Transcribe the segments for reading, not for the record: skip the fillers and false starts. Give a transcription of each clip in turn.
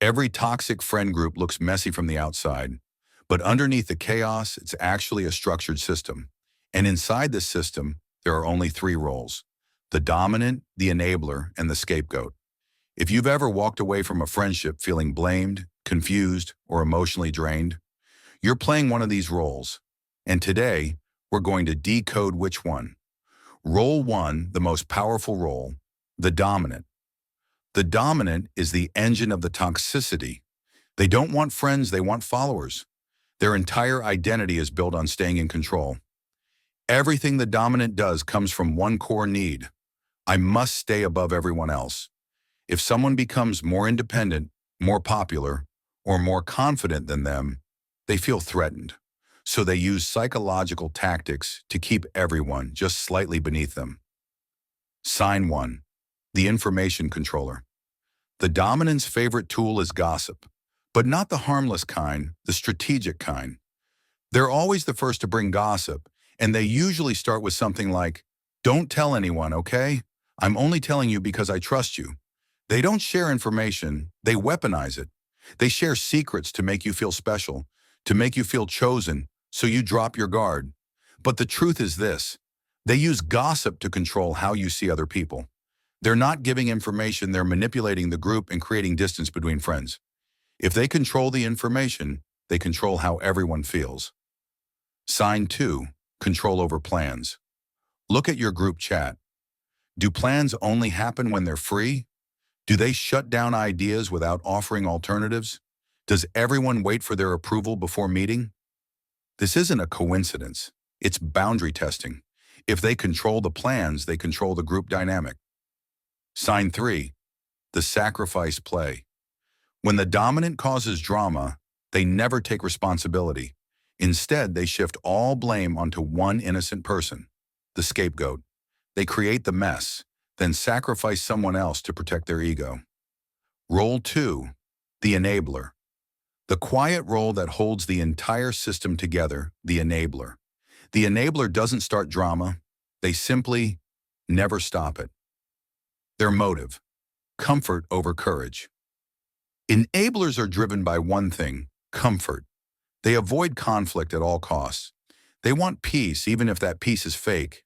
Every toxic friend group looks messy from the outside, but underneath the chaos, it's actually a structured system. And inside this system, there are only three roles: the dominant, the enabler, and the scapegoat. If you've ever walked away from a friendship feeling blamed, confused, or emotionally drained, you're playing one of these roles. And today, we're going to decode which one. Role one, the most powerful role, the dominant. The dominant is the engine of the toxicity. They don't want friends, they want followers. Their entire identity is built on staying in control. Everything the dominant does comes from one core need: I must stay above everyone else. If someone becomes more independent, more popular, or more confident than them, they feel threatened. So they use psychological tactics to keep everyone just slightly beneath them. Sign one, the information controller. The dominant's favorite tool is gossip, but not the harmless kind, the strategic kind. They're always the first to bring gossip, and they usually start with something like, "Don't tell anyone, okay? I'm only telling you because I trust you." They don't share information, they weaponize it. They share secrets to make you feel special, to make you feel chosen, so you drop your guard. But the truth is this: they use gossip to control how you see other people. They're not giving information, they're manipulating the group and creating distance between friends. If they control the information, they control how everyone feels. Sign two, control over plans. Look at your group chat. Do plans only happen when they're free? Do they shut down ideas without offering alternatives? Does everyone wait for their approval before meeting? This isn't a coincidence. It's boundary testing. If they control the plans, they control the group dynamic. Sign three, the sacrifice play. When the dominant causes drama, they never take responsibility. Instead, they shift all blame onto one innocent person, the scapegoat. They create the mess, then sacrifice someone else to protect their ego. Role two, the enabler. The quiet role that holds the entire system together, the enabler. The enabler doesn't start drama. They simply never stop it. Their motive: comfort over courage. Enablers are driven by one thing: comfort. They avoid conflict at all costs. They want peace, even if that peace is fake.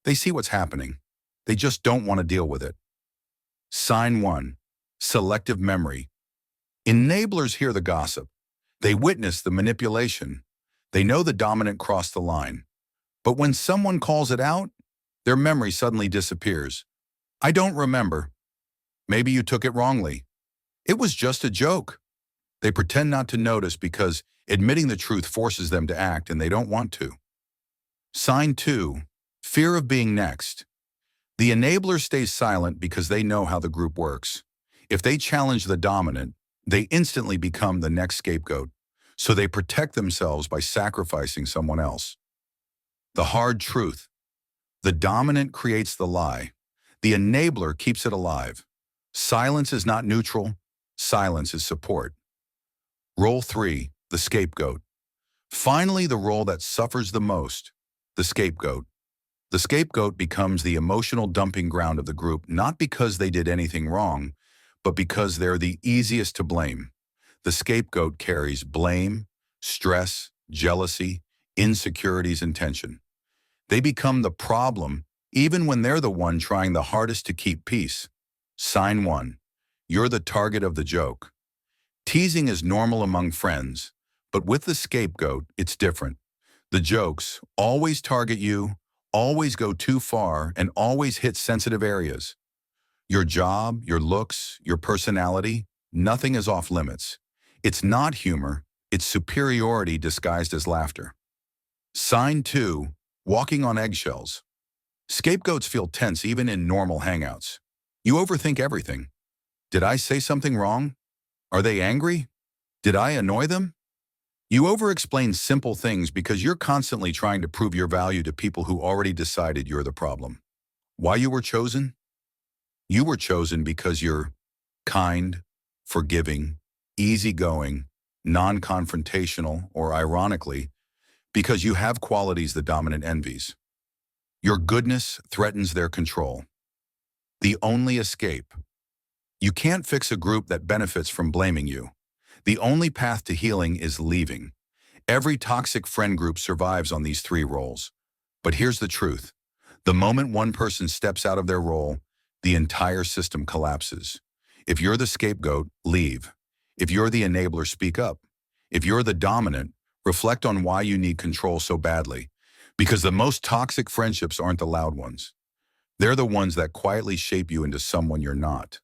They see what's happening. They just don't want to deal with it. Sign one, selective memory. Enablers hear the gossip. They witness the manipulation. They know the dominant crossed the line. But when someone calls it out, their memory suddenly disappears. "I don't remember. Maybe you took it wrongly. It was just a joke." They pretend not to notice because admitting the truth forces them to act, and they don't want to. Sign two, fear of being next. The enabler stays silent because they know how the group works. If they challenge the dominant, they instantly become the next scapegoat. So they protect themselves by sacrificing someone else. The hard truth: the dominant creates the lie. The enabler keeps it alive. Silence is not neutral. Silence is support. Role three, the scapegoat. Finally, the role that suffers the most, the scapegoat. The scapegoat becomes the emotional dumping ground of the group, not because they did anything wrong, but because they're the easiest to blame. The scapegoat carries blame, stress, jealousy, insecurities, and tension. They become the problem even when they're the one trying the hardest to keep peace. Sign one, you're the target of the joke. Teasing is normal among friends, but with the scapegoat, it's different. The jokes always target you, always go too far, and always hit sensitive areas. Your job, your looks, your personality, nothing is off limits. It's not humor, it's superiority disguised as laughter. Sign two, walking on eggshells. Scapegoats feel tense even in normal hangouts. You overthink everything. Did I say something wrong? Are they angry? Did I annoy them? You over-explain simple things because you're constantly trying to prove your value to people who already decided you're the problem. Why you were chosen? You were chosen because you're kind, forgiving, easygoing, non-confrontational, or ironically, because you have qualities the dominant envies. Your goodness threatens their control. The only escape: You can't fix a group that benefits from blaming you. The only path to healing is leaving. Every toxic friend group survives on these three roles. But here's the truth. The moment one person steps out of their role, the entire system collapses. If you're the scapegoat, leave. If you're the enabler, speak up. If you're the dominant, reflect on why you need control so badly. Because the most toxic friendships aren't the loud ones. They're the ones that quietly shape you into someone you're not.